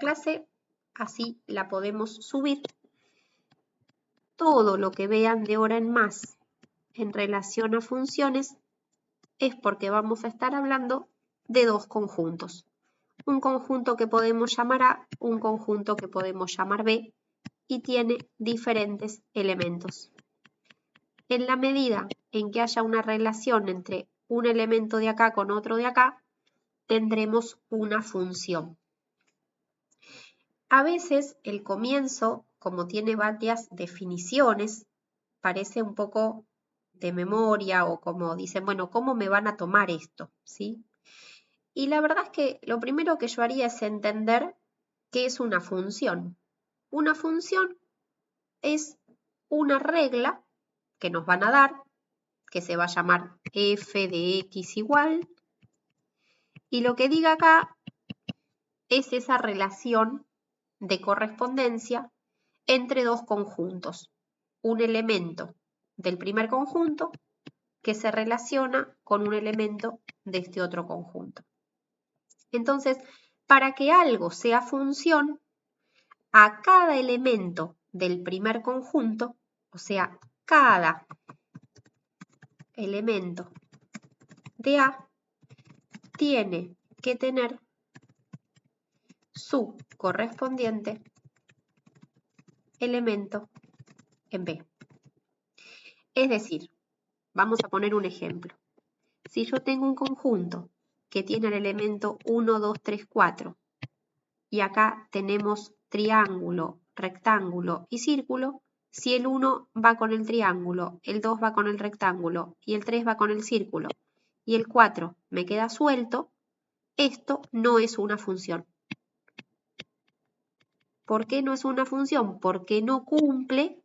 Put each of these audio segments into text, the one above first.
clase, así la podemos subir. Todo lo que vean de ahora en más en relación a funciones es porque vamos a estar hablando de dos conjuntos. Un conjunto que podemos llamar A, un conjunto que podemos llamar B y tiene diferentes elementos. En la medida en que haya una relación entre un elemento de acá con otro de acá, tendremos una función. A veces el comienzo, como tiene varias definiciones, parece un poco de memoria o como dicen, bueno, ¿cómo me van a tomar esto? ¿Sí? Y la verdad es que lo primero que yo haría es entender qué es una función. Una función es una regla que nos van a dar, que se va a llamar f de x igual, y lo que diga acá es esa relación de correspondencia entre dos conjuntos. Un elemento del primer conjunto que se relaciona con un elemento de este otro conjunto. Entonces, para que algo sea función, a cada elemento del primer conjunto, o sea, cada elemento de A, tiene que tener su correspondiente elemento en B. Es decir, vamos a poner un ejemplo. Si yo tengo un conjunto que tiene el elemento 1, 2, 3, 4 y acá tenemos triángulo, rectángulo y círculo, si el 1 va con el triángulo, el 2 va con el rectángulo y el 3 va con el círculo y el 4 me queda suelto, esto no es una función. ¿Por qué no es una función? Porque no cumple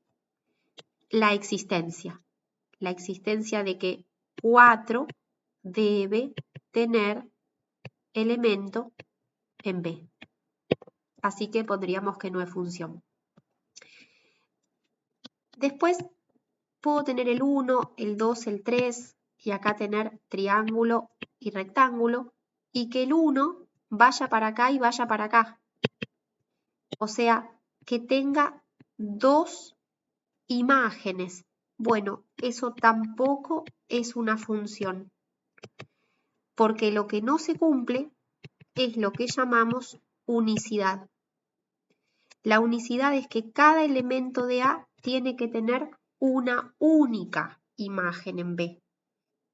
la existencia de que 4 debe tener elemento en B. Así que pondríamos que no es función. Después puedo tener el 1, el 2, el 3 y acá tener triángulo y rectángulo y que el 1 vaya para acá y vaya para acá. O sea, que tenga dos imágenes. Bueno, eso tampoco es una función, porque lo que no se cumple es lo que llamamos unicidad. La unicidad es que cada elemento de A tiene que tener una única imagen en B,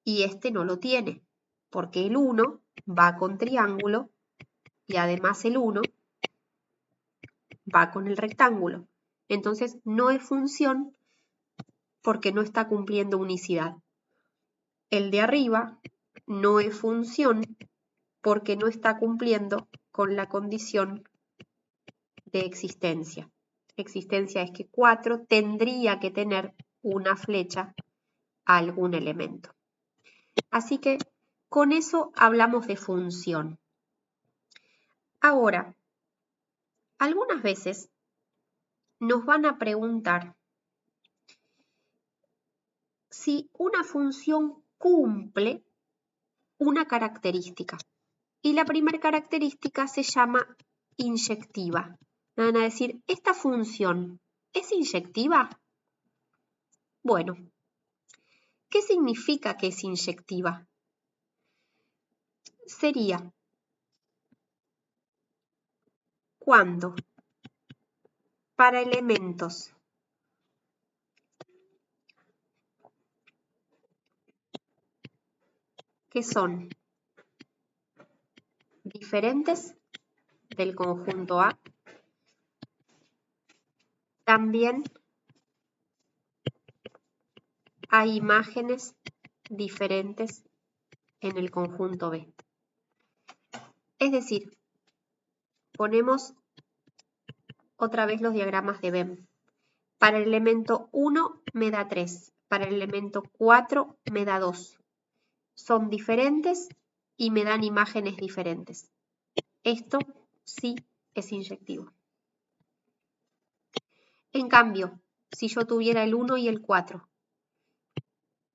y este no lo tiene, porque el 1 va con triángulo y además el 1 va con el rectángulo. Entonces no es función porque no está cumpliendo unicidad. El de arriba no es función porque no está cumpliendo con la condición de existencia. Existencia es que 4 tendría que tener una flecha a algún elemento. Así que con eso hablamos de función. Ahora, algunas veces nos van a preguntar si una función cumple una característica. Y la primera característica se llama inyectiva. Me van a decir, ¿esta función es inyectiva? Bueno, ¿qué significa que es inyectiva? Sería cuando para elementos que son diferentes del conjunto A, también hay imágenes diferentes en el conjunto B. Es decir, ponemos otra vez los diagramas de Venn. Para el elemento 1 me da 3, para el elemento 4 me da 2. Son diferentes y me dan imágenes diferentes. Esto sí es inyectivo. En cambio, si yo tuviera el 1 y el 4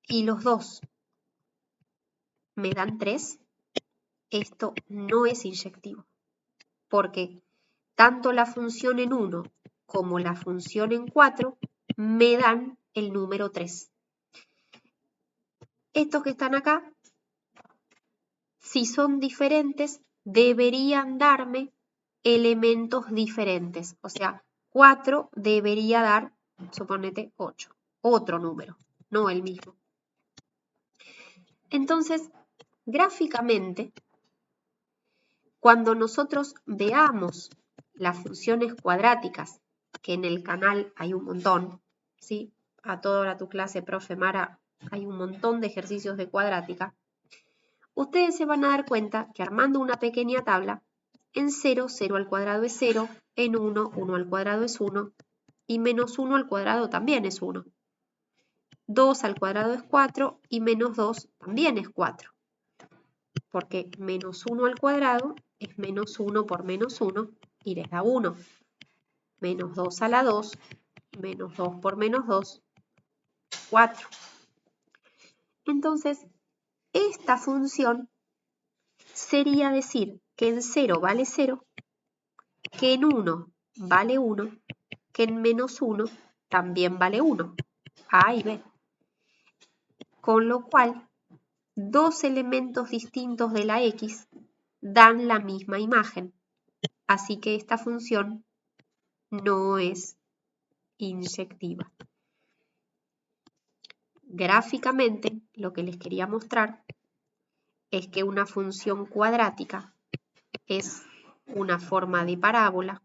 y los dos me dan 3, esto no es inyectivo, porque tanto la función en 1 como la función en 4 me dan el número 3. Estos que están acá, si son diferentes, deberían darme elementos diferentes. O sea, 4 debería dar, suponete, 8. Otro número, no el mismo. Entonces, gráficamente, cuando nosotros veamos las funciones cuadráticas, que en el canal hay un montón, ¿sí? A toda tu clase, profe Mara, hay un montón de ejercicios de cuadrática. Ustedes se van a dar cuenta que armando una pequeña tabla, en 0, 0 al cuadrado es 0, en 1, 1 al cuadrado es 1, y menos 1 al cuadrado también es 1. 2 al cuadrado es 4 y menos 2 también es 4. Porque menos 1 al cuadrado es menos 1 por menos 1 y les da 1. Menos 2 a la 2, menos 2 por menos 2, 4. Entonces, esta función sería decir que en 0 vale 0, que en 1 vale 1, que en menos 1 también vale 1. A y B. Con lo cual, dos elementos distintos de la X dan la misma imagen. Así que esta función no es inyectiva. Gráficamente, lo que les quería mostrar es que una función cuadrática es una forma de parábola,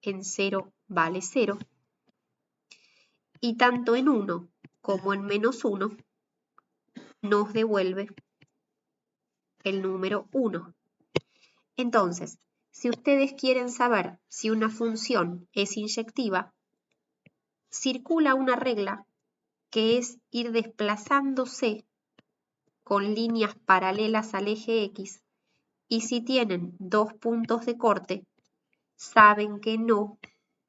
en 0 vale 0, y tanto en 1 como en menos 1 nos devuelve el número 1. Entonces, si ustedes quieren saber si una función es inyectiva, circula una regla que es ir desplazándose con líneas paralelas al eje X, y si tienen dos puntos de corte, saben que no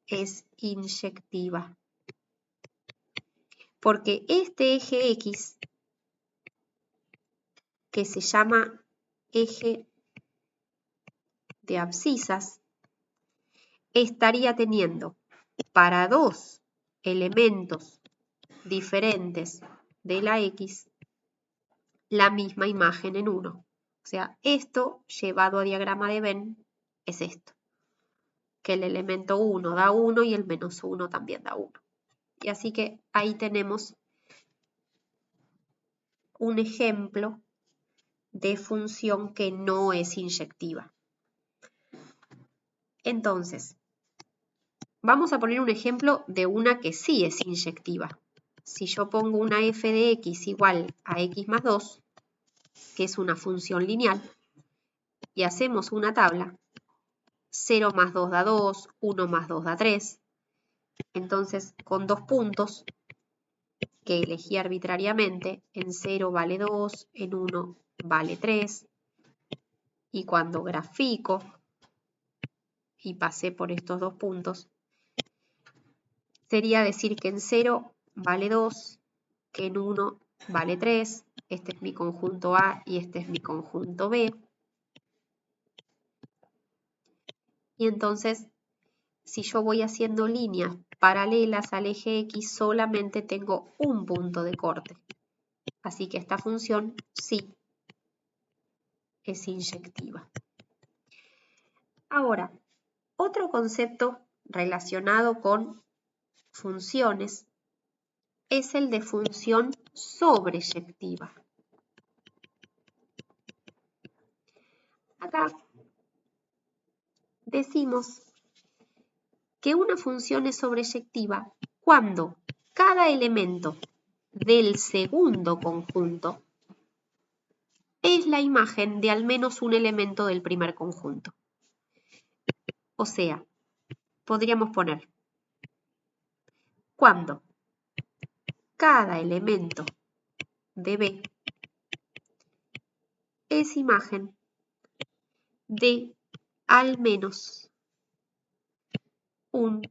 es inyectiva. Porque este eje X, que se llama eje de abscisas, estaría teniendo para dos elementos diferentes de la X la misma imagen en uno. O sea, esto llevado a diagrama de Venn es esto, que el elemento 1 da 1 y el menos 1 también da 1. Y así que ahí tenemos un ejemplo de función que no es inyectiva. Entonces, vamos a poner un ejemplo de una que sí es inyectiva. Si yo pongo una f de x igual a x más 2, que es una función lineal, y hacemos una tabla, 0 más 2 da 2, 1 más 2 da 3. Entonces, con dos puntos que elegí arbitrariamente, en 0 vale 2, en 1 vale 3. Y cuando grafico y pasé por estos dos puntos, sería decir que en 0 vale 2, que en 1 vale 3. Este es mi conjunto A y este es mi conjunto B. Y entonces, si yo voy haciendo líneas paralelas al eje X, solamente tengo un punto de corte. Así que esta función sí es inyectiva. Ahora, otro concepto relacionado con funciones es el de función sobreyectiva. Acá decimos que una función es sobreyectiva cuando cada elemento del segundo conjunto es la imagen de al menos un elemento del primer conjunto. O sea, podríamos poner cuando cada elemento de B es imagen de al menos un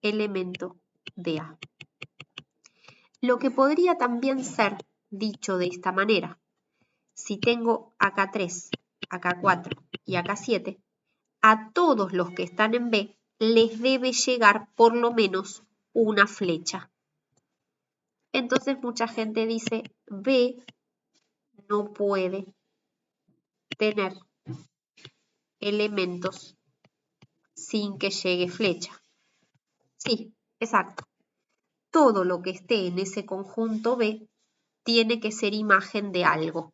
elemento de A. Lo que podría también ser dicho de esta manera: si tengo acá 3, acá 4 y acá 7, a todos los que están en B les debe llegar por lo menos una flecha. Entonces mucha gente dice B no puede tener elementos sin que llegue flecha. Sí, exacto. Todo lo que esté en ese conjunto B tiene que ser imagen de algo.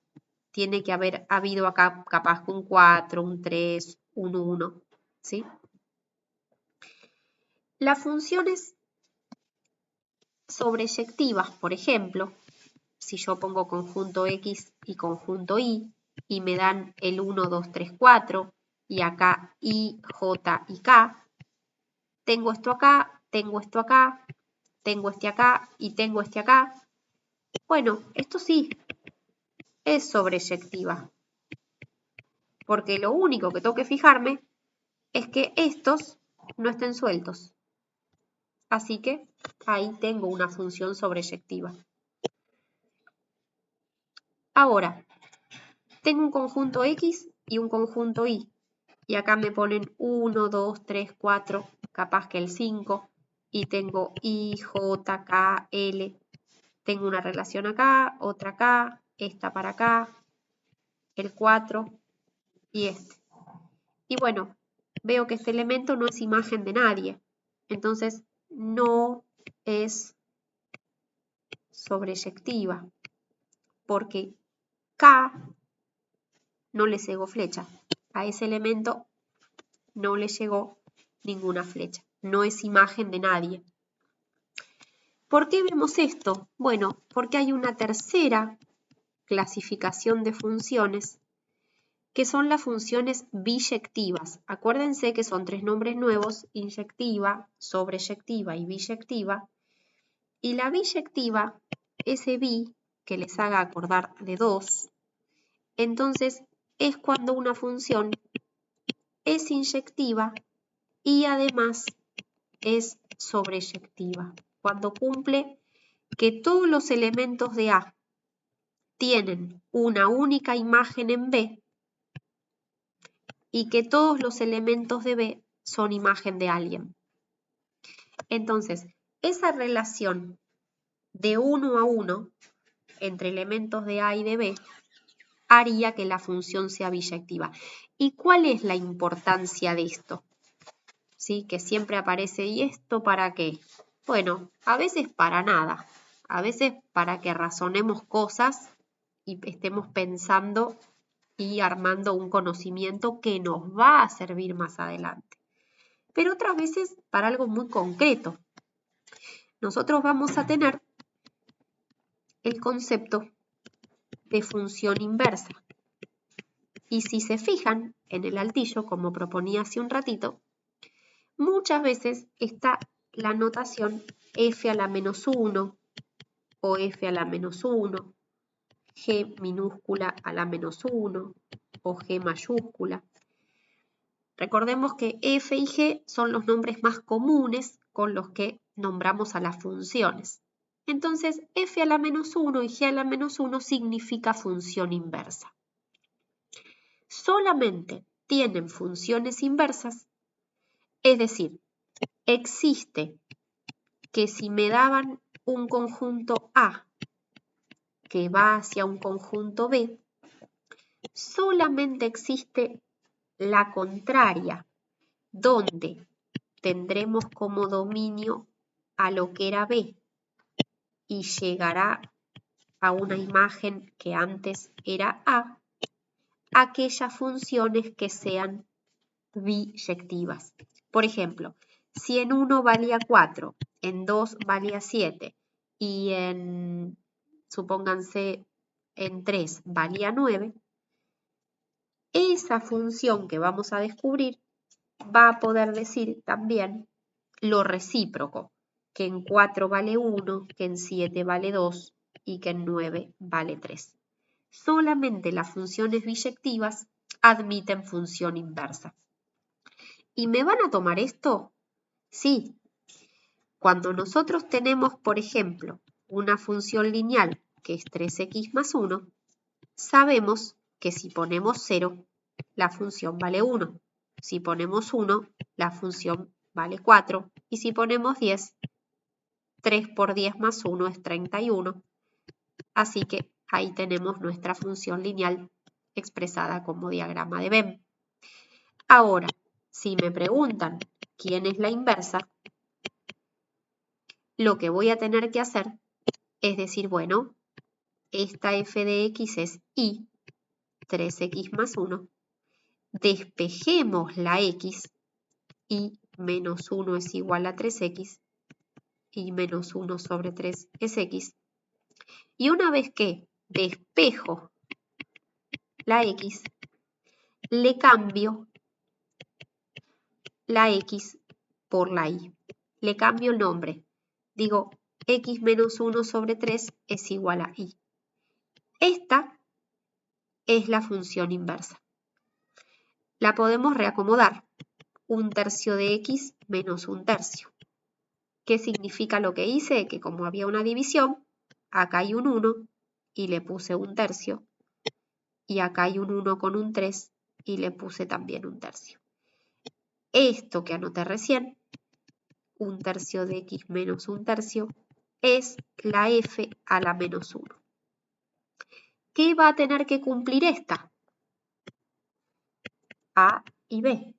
Tiene que haber habido acá capaz un 4, un 3, un 1, ¿sí? Las funciones sobreyectivas, por ejemplo, si yo pongo conjunto X y conjunto Y y me dan el 1, 2, 3, 4 y acá I, J y K, tengo esto acá, tengo esto acá, tengo este acá y tengo este acá. Bueno, esto sí es sobreyectiva, porque lo único que tengo que fijarme es que estos no estén sueltos. Así que ahí tengo una función sobreyectiva. Ahora, tengo un conjunto X y un conjunto Y. Y acá me ponen 1, 2, 3, 4, capaz que el 5. Y tengo I, J, K, L. Tengo una relación acá, otra acá, esta para acá, el 4 y este. Y bueno, veo que este elemento no es imagen de nadie. Entonces, no es sobreyectiva, porque K no le llegó flecha. A ese elemento no le llegó ninguna flecha. No es imagen de nadie. ¿Por qué vemos esto? Bueno, porque hay una tercera clasificación de funciones que son las funciones biyectivas. Acuérdense que son tres nombres nuevos: inyectiva, sobreyectiva y biyectiva. Y la biyectiva, ese bi que les haga acordar de dos, entonces es cuando una función es inyectiva y además es sobreyectiva. Cuando cumple que todos los elementos de A tienen una única imagen en B y que todos los elementos de B son imagen de alguien. Entonces, esa relación de 1 a 1 entre elementos de A y de B haría que la función sea biyectiva. ¿Y cuál es la importancia de esto? ¿Sí? Que siempre aparece, ¿y esto para qué? Bueno, a veces para nada. A veces para que razonemos cosas y estemos pensando y armando un conocimiento que nos va a servir más adelante. Pero otras veces para algo muy concreto. Nosotros vamos a tener el concepto de función inversa. Y si se fijan en el altillo, como proponía hace un ratito, muchas veces está la notación f a la menos 1 o f a la menos 1, g minúscula a la menos 1 o g mayúscula. Recordemos que f y g son los nombres más comunes con los que nombramos a las funciones. Entonces, f a la menos 1 y g a la menos 1 significa función inversa. Solamente tienen funciones inversas, es decir, existe que si me daban un conjunto A que va hacia un conjunto B, solamente existe la contraria, donde tendremos como dominio a lo que era B y llegará a una imagen que antes era A, aquellas funciones que sean biyectivas. Por ejemplo, si en 1 valía 4, en 2 valía 7 y supónganse, en 3 valía 9, esa función que vamos a descubrir va a poder decir también lo recíproco, que en 4 vale 1, que en 7 vale 2 y que en 9 vale 3. Solamente las funciones biyectivas admiten función inversa. ¿Y me van a tomar esto? Sí. Cuando nosotros tenemos, por ejemplo, una función lineal que es 3x más 1, sabemos que si ponemos 0, la función vale 1. Si ponemos 1, la función vale 4. Y si ponemos 10, 3 por 10 más 1 es 31. Así que ahí tenemos nuestra función lineal expresada como diagrama de Venn. Ahora, si me preguntan quién es la inversa, lo que voy a tener que hacer es decir, bueno, esta f de x es y, 3x más 1. Despejemos la x, y menos 1 es igual a 3x, y menos 1 sobre 3 es x. Y una vez que despejo la x, le cambio la x por la y. Le cambio el nombre. Digo, x menos 1 sobre 3 es igual a y. Esta es la función inversa. La podemos reacomodar. 1/3 de x menos 1/3. ¿Qué significa lo que hice? Que como había una división, acá hay un 1 y le puse 1/3. Y acá hay un 1 con un 3 y le puse también 1/3. Esto que anoté recién, 1/3 de x menos 1/3, es la f a la menos 1. ¿Qué va a tener que cumplir esta? A y B.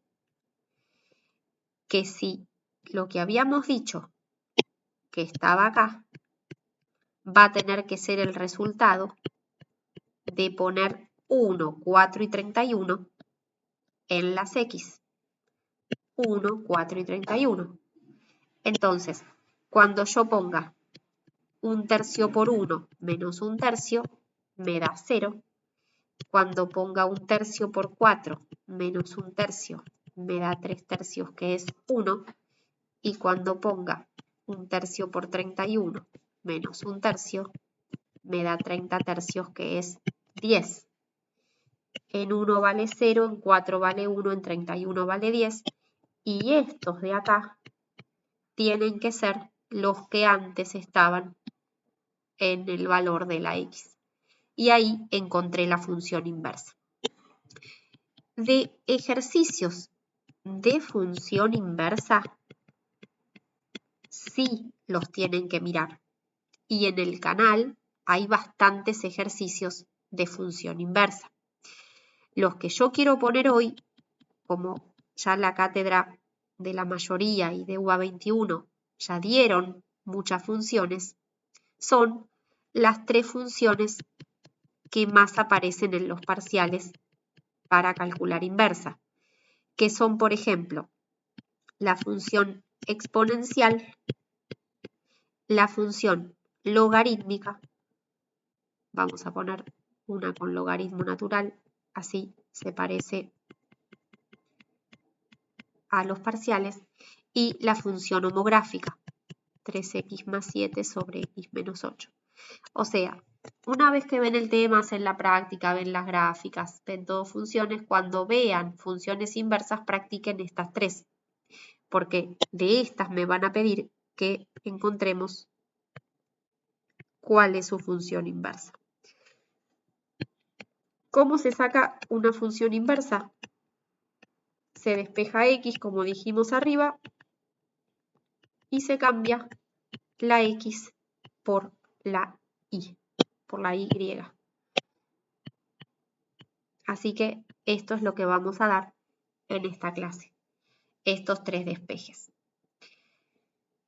Que si lo que habíamos dicho que estaba acá, va a tener que ser el resultado de poner 1, 4 y 31 en las x. 1, 4 y 31. Entonces, cuando yo ponga 1/3 por 1 menos 1/3, me da 0. Cuando ponga 1/3 por 4 menos 1/3, me da 3/3, que es 1. Y cuando ponga 1/3 por 31 menos 1/3, me da 30/3, que es 10. En 1 vale 0, en 4 vale 1, en 31 vale 10. Y estos de acá tienen que ser los que antes estaban en el valor de la x. Y ahí encontré la función inversa. De ejercicios de función inversa, sí los tienen que mirar. Y en el canal hay bastantes ejercicios de función inversa. Los que yo quiero poner hoy, como ya la cátedra de la mayoría y de UBA 21 ya dieron muchas funciones, son las 3 funciones que más aparecen en los parciales para calcular inversa, que son, por ejemplo, la función exponencial, la función logarítmica, vamos a poner una con logaritmo natural, así se parece a los parciales, y la función homográfica, 3x más 7 sobre x menos 8. O sea, una vez que ven el tema, hacen la práctica, ven las gráficas, ven todo funciones, cuando vean funciones inversas, practiquen estas 3, porque de estas me van a pedir que encontremos cuál es su función inversa. ¿Cómo se saca una función inversa? Se despeja x, como dijimos arriba, y se cambia la x por la y, por la y. Así que esto es lo que vamos a dar en esta clase, estos 3 despejes.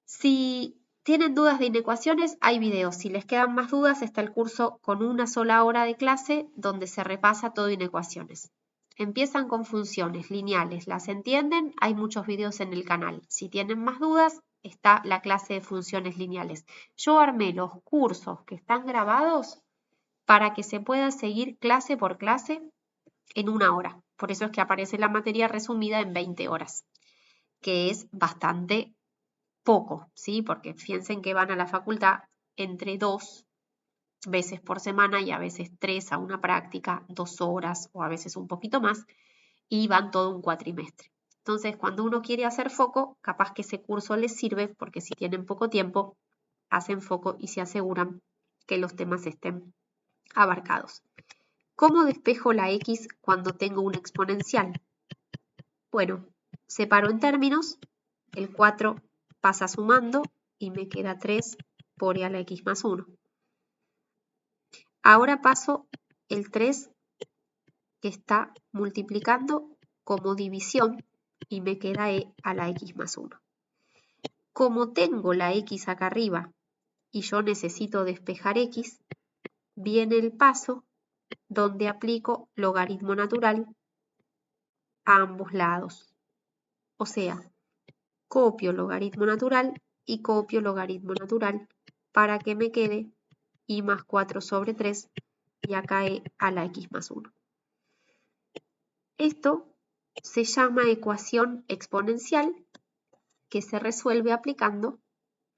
Si tienen dudas de inecuaciones, hay videos. Si les quedan más dudas, está el curso con una sola hora de clase donde se repasa todo inecuaciones. Empiezan con funciones lineales, ¿las entienden? Hay muchos videos en el canal. Si tienen más dudas, está la clase de funciones lineales. Yo armé los cursos que están grabados para que se pueda seguir clase por clase en una hora. Por eso es que aparece la materia resumida en 20 horas, que es bastante poco, ¿sí? Porque piensen que van a la facultad entre 2 veces por semana y a veces 3 a una práctica, 2 horas o a veces un poquito más, y van todo un cuatrimestre. Entonces, cuando uno quiere hacer foco, capaz que ese curso les sirve porque si tienen poco tiempo, hacen foco y se aseguran que los temas estén abarcados. ¿Cómo despejo la x cuando tengo una exponencial? Bueno, separo en términos, el 4 pasa sumando y me queda 3 por e a la x más 1. Ahora paso el 3 que está multiplicando como división y me queda e a la x más 1. Como tengo la x acá arriba y yo necesito despejar x, viene el paso donde aplico logaritmo natural a ambos lados. O sea, copio logaritmo natural y copio logaritmo natural para que me quede y más 4 sobre 3 y acá e a la x más 1. Esto se llama ecuación exponencial que se resuelve aplicando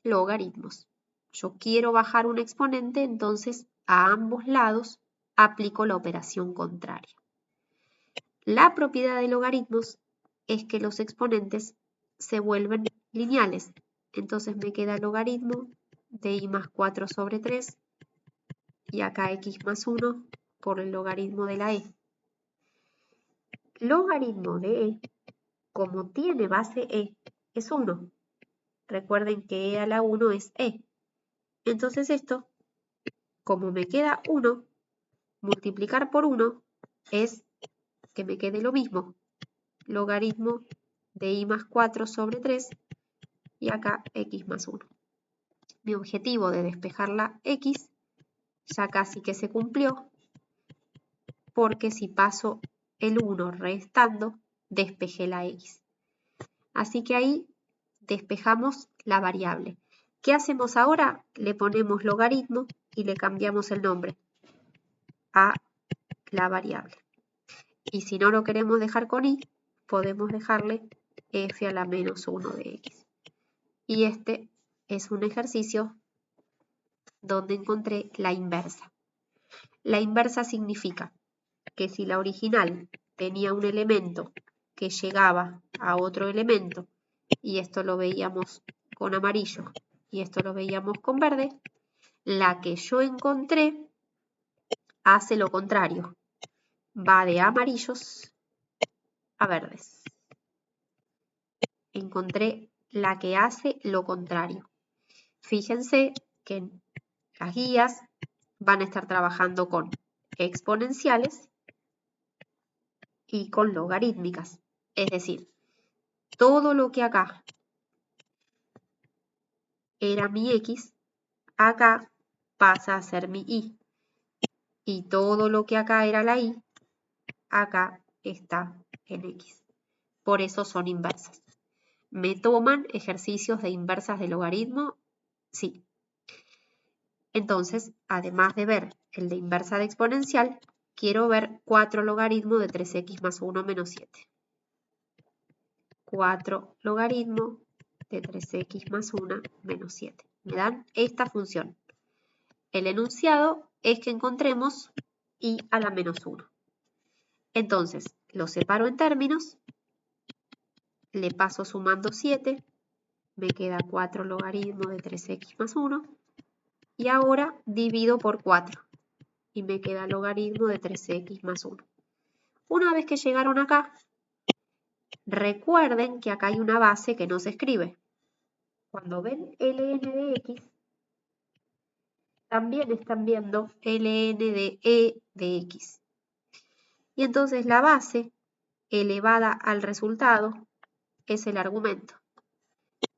logaritmos. Yo quiero bajar un exponente, entonces a ambos lados aplico la operación contraria. La propiedad de logaritmos es que los exponentes se vuelven lineales. Entonces me queda el logaritmo de i más 4 sobre 3 y acá x más 1 por el logaritmo de la e. Logaritmo de e, como tiene base e, es 1. Recuerden que e a la 1 es e. Entonces esto, como me queda 1, multiplicar por 1 es que me quede lo mismo. Logaritmo de i más 4 sobre 3 y acá x más 1. Mi objetivo de despejar la x ya casi que se cumplió, porque si paso el 1 restando, despejé la x. Así que ahí despejamos la variable. ¿Qué hacemos ahora? Le ponemos logaritmo y le cambiamos el nombre a la variable. Y si no lo queremos dejar con i, podemos dejarle f a la menos 1 de x. Y este es un ejercicio donde encontré la inversa. La inversa significa que si la original tenía un elemento que llegaba a otro elemento, y esto lo veíamos con amarillo y esto lo veíamos con verde, la que yo encontré hace lo contrario. Va de amarillos a verdes. Encontré la que hace lo contrario. Fíjense que las guías van a estar trabajando con exponenciales y con logarítmicas. Es decir, todo lo que acá era mi x, acá pasa a ser mi y. Y todo lo que acá era la y, acá está en x. Por eso son inversas. ¿Me toman ejercicios de inversas de logaritmo? Sí. Entonces, además de ver el de inversa de exponencial, quiero ver 4 logaritmos de 3x más 1 menos 7. 4 logaritmos de 3x más 1 menos 7. Me dan esta función. El enunciado es que encontremos i a la menos 1. Entonces, lo separo en términos, le paso sumando 7, me queda 4 logaritmos de 3x más 1, y ahora divido por 4, y me queda logaritmo de 3x más 1. Una vez que llegaron acá, recuerden que acá hay una base que no se escribe. Cuando ven ln de x, también están viendo ln de e de x. Y entonces la base elevada al resultado es el argumento.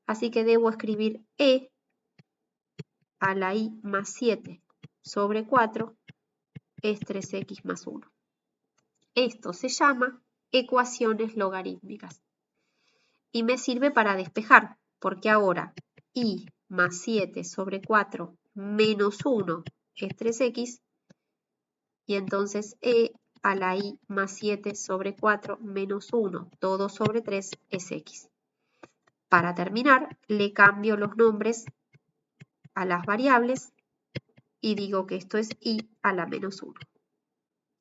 Así que debo escribir e a la i más 7 sobre 4 es 3x más 1. Esto se llama ecuaciones logarítmicas. Y me sirve para despejar, porque ahora i más 7 sobre 4 menos 1 es 3x, y entonces e a la i más 7 sobre 4 menos 1 todo sobre 3 es x. Para terminar, le cambio los nombres a las variables y digo que esto es i a la menos 1.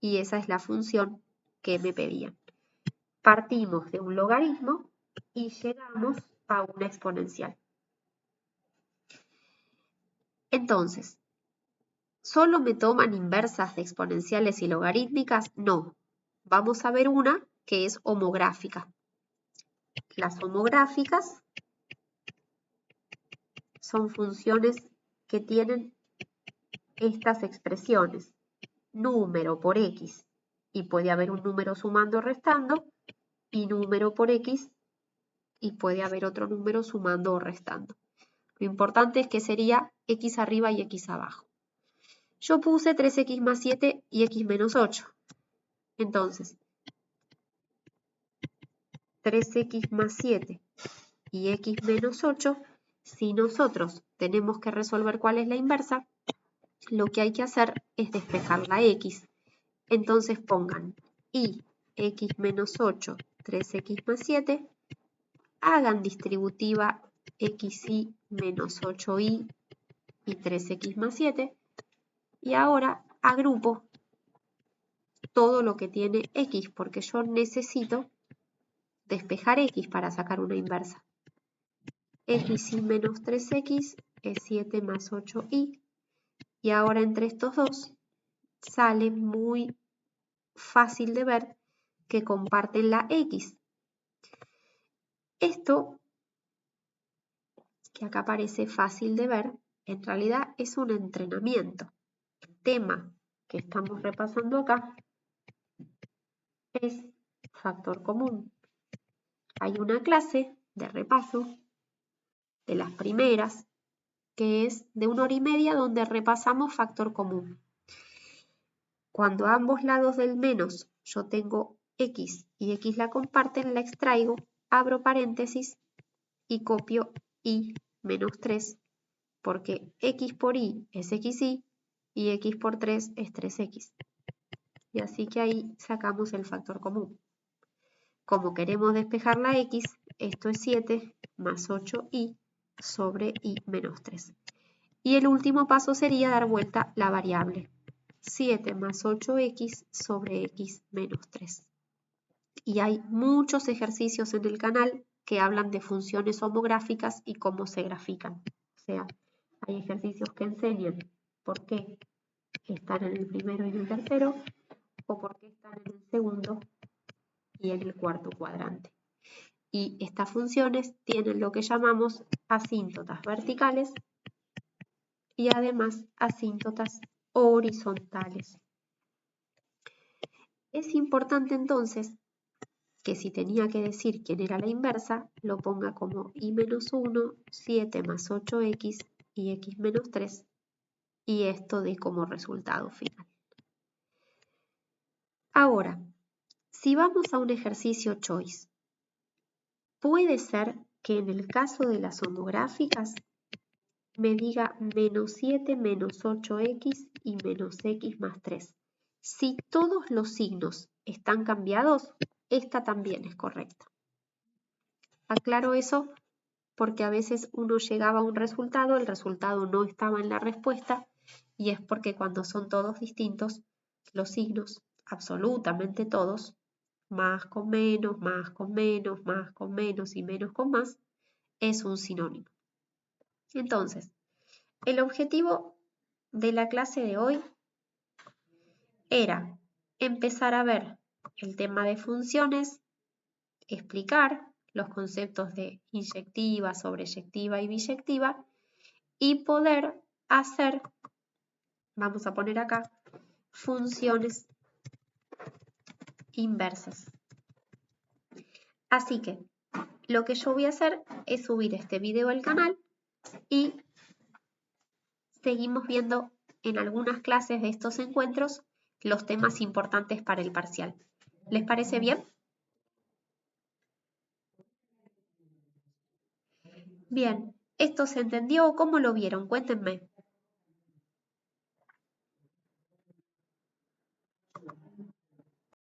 Y esa es la función que me pedían. Partimos de un logaritmo y llegamos a una exponencial. Entonces, ¿solo me toman inversas de exponenciales y logarítmicas? No. Vamos a ver una que es homográfica. las homográficas son funciones que tienen estas expresiones, número por x, y puede haber un número sumando o restando, y número por x, y puede haber otro número sumando o restando. Lo importante es que sería x arriba y x abajo. Yo puse 3x más 7 y x menos 8. Entonces, 3x más 7 y x menos 8, si nosotros tenemos que resolver cuál es la inversa, lo que hay que hacer es despejar la x. Entonces pongan y x menos 8, 3x más 7, hagan distributiva xy menos 8y y 3x más 7, y ahora agrupo todo lo que tiene x, porque yo necesito despejar x para sacar una inversa. xy menos 3x es 7 más 8y, y ahora entre estos dos sale muy fácil de ver que comparten la x. Esto, que acá parece fácil de ver, en realidad es un entrenamiento. El tema que estamos repasando acá es factor común. Hay una clase de repaso de las primeras que es de 1 hora y media donde repasamos factor común. Cuando a ambos lados del menos yo tengo x y x la comparten, la extraigo, abro paréntesis y copio y menos 3, porque x por y es xy y x por 3 es 3x. Y así que ahí sacamos el factor común. Como queremos despejar la x, esto es 7 más 8y sobre y menos 3. Y el último paso sería dar vuelta la variable. 7 más 8x sobre x menos 3. Y hay muchos ejercicios en el canal que hablan de funciones homográficas y cómo se grafican. O sea, hay ejercicios que enseñan por qué están en el primero y en el tercero, o por qué están en el segundo y en el cuarto cuadrante. Y estas funciones tienen lo que llamamos asíntotas verticales y además asíntotas horizontales. Es importante entonces que si tenía que decir quién era la inversa, lo ponga como y menos 1, 7 más 8x y x menos 3, y esto dé como resultado final. Ahora, si vamos a un ejercicio choice, puede ser que en el caso de las homográficas me diga menos 7 menos 8x y menos x más 3. Si todos los signos están cambiados, esta también es correcta. Aclaro eso porque a veces uno llegaba a un resultado, el resultado no estaba en la respuesta, y es porque cuando son todos distintos, los signos, absolutamente todos, más con menos, más con menos, más con menos y menos con más, es un sinónimo. Entonces, el objetivo de la clase de hoy era empezar a ver el tema de funciones, explicar los conceptos de inyectiva, sobreyectiva y biyectiva, y poder hacer, vamos a poner acá, funciones inversas. Así que lo que yo voy a hacer es subir este video al canal y seguimos viendo en algunas clases de estos encuentros los temas importantes para el parcial. ¿Les parece bien? Bien, ¿esto se entendió? ¿Cómo lo vieron? Cuéntenme.